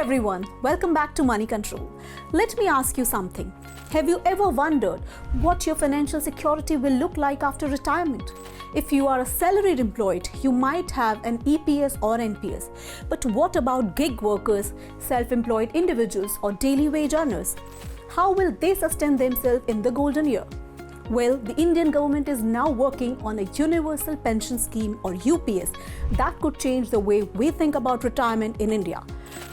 everyone, welcome back to Money Control. Let me ask you something. Have you ever wondered what your financial security will look like after retirement? If you are a salaried employed, you might have an EPS or NPS. But what about gig workers, self-employed individuals or daily wage earners? How will they sustain themselves in the golden year? Well, the Indian government is now working on a universal pension scheme or UPS that could change the way we think about retirement in India.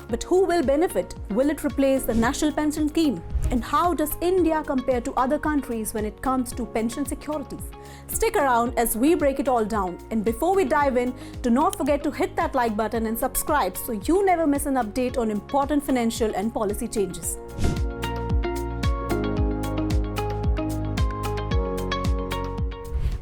But who will benefit? Will it replace the national pension scheme? And how does India compare to other countries when it comes to pension securities? Stick around as we break it all down. And before we dive in, do not forget to hit that like button and subscribe so you never miss an update on important financial and policy changes.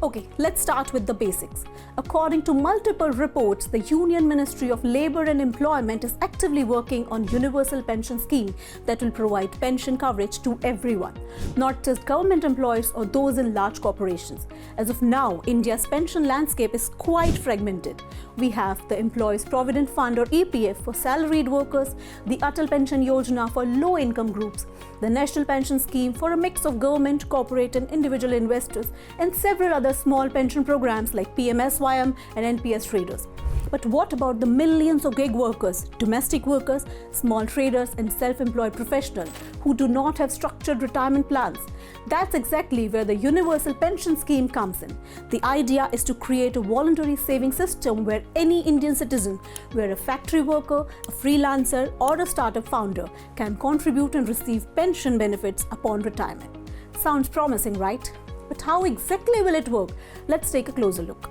Okay, let's start with the basics. According to multiple reports, the Union Ministry of Labour and Employment is actively working on universal pension scheme that will provide pension coverage to everyone, not just government employees or those in large corporations. As of now, India's pension landscape is quite fragmented. We have the Employees Provident Fund or EPF for salaried workers, the Atal Pension Yojana for low-income groups, the National Pension Scheme for a mix of government, corporate and individual investors, and several other small pension programs like PMSYM and NPS traders. But what about the millions of gig workers, domestic workers, small traders and self-employed professionals who do not have structured retirement plans? That's exactly where the universal pension scheme comes in. The idea is to create a voluntary saving system where any Indian citizen, where a factory worker, a freelancer or a startup founder can contribute and receive pension benefits upon retirement. Sounds promising, right? But how exactly will it work? Let's take a closer look.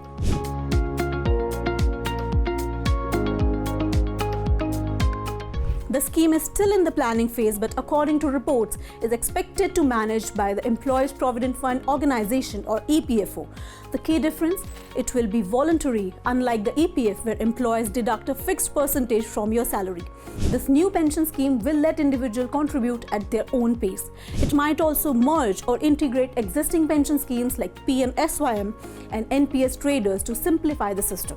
The scheme is still in the planning phase, but according to reports, is expected to be managed by the Employees Provident Fund Organization or EPFO. The key difference? It will be voluntary, unlike the EPF where employees deduct a fixed percentage from your salary. This new pension scheme will let individuals contribute at their own pace. It might also merge or integrate existing pension schemes like PMSYM and NPS traders to simplify the system.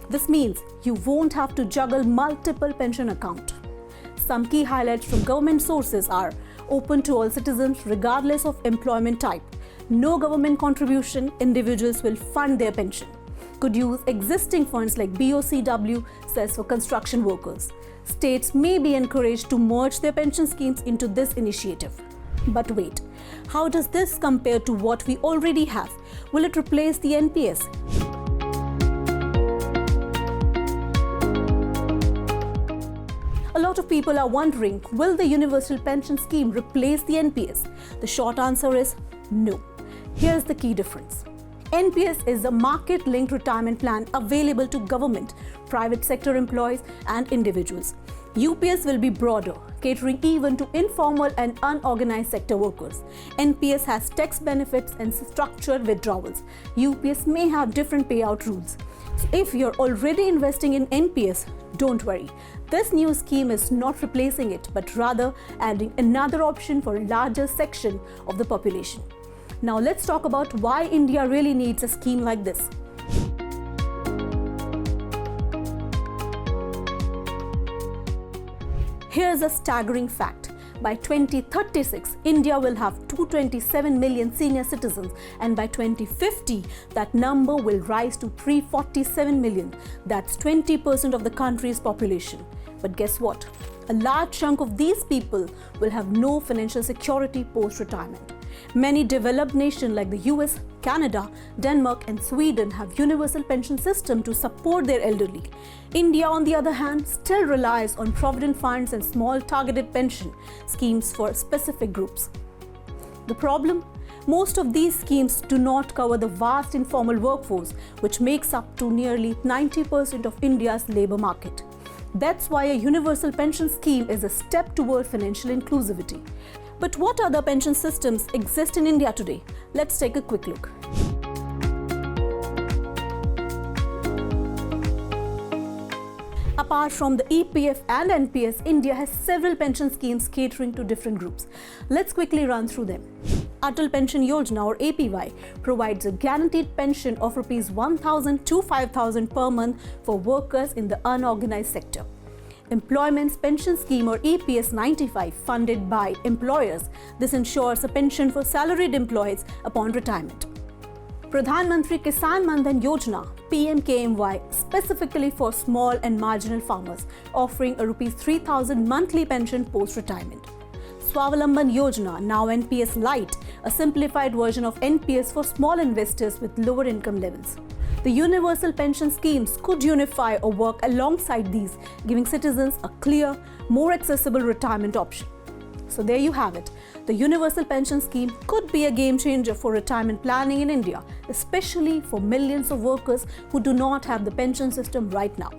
This means you won't have to juggle multiple pension accounts. Some key highlights from government sources are open to all citizens regardless of employment type. No government contribution, individuals will fund their pension. Could use existing funds like BOCW, cess for construction workers. States may be encouraged to merge their pension schemes into this initiative. But wait, how does this compare to what we already have? Will it replace the NPS? A lot of people are wondering, will the universal pension scheme replace the NPS? The short answer is no. Here's the key difference. NPS is a market-linked retirement plan available to government, private sector employees and individuals. UPS will be broader, catering even to informal and unorganized sector workers. NPS has tax benefits and structured withdrawals. UPS may have different payout rules. So if you're already investing in NPS, don't worry. This new scheme is not replacing it, but rather adding another option for a larger section of the population. Now let's talk about why India really needs a scheme like this. Here's a staggering fact. By 2036, India will have 227 million senior citizens, and by 2050, that number will rise to 347 million. That's 20% of the country's population. But guess what? A large chunk of these people will have no financial security post-retirement. Many developed nations like the US, Canada, Denmark and Sweden have universal pension systems to support their elderly. India, on the other hand, still relies on provident funds and small targeted pension schemes for specific groups. The problem? Most of these schemes do not cover the vast informal workforce, which makes up to nearly 90% of India's labour market. That's why a universal pension scheme is a step toward financial inclusivity. But what other pension systems exist in India today? Let's take a quick look. Apart from the EPF and NPS, India has several pension schemes catering to different groups. Let's quickly run through them. Atal Pension Yojana or APY provides a guaranteed pension of Rs 1,000 to 5,000 per month for workers in the unorganized sector. Employment's Pension Scheme or EPS 95 funded by employers. This ensures a pension for salaried employees upon retirement. Pradhan Mantri Kisan Man Dhan Yojana PMKMY specifically for small and marginal farmers, offering a Rs 3,000 monthly pension post-retirement. Swavalamban Yojana, now NPS Lite, a simplified version of NPS for small investors with lower income levels. The universal pension schemes could unify or work alongside these, giving citizens a clear, more accessible retirement option. So there you have it. The universal pension scheme could be a game changer for retirement planning in India, especially for millions of workers who do not have the pension system right now.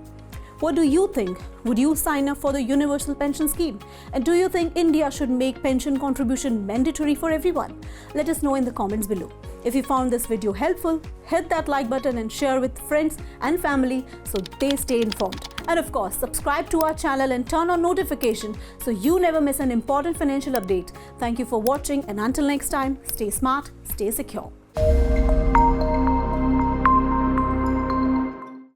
What do you think? Would you sign up for the universal pension scheme? And do you think India should make pension contribution mandatory for everyone? Let us know in the comments below. If you found this video helpful, hit that like button and share with friends and family so they stay informed. And of course, subscribe to our channel and turn on notification so you never miss an important financial update. Thank you for watching, and until next time, stay smart, stay secure.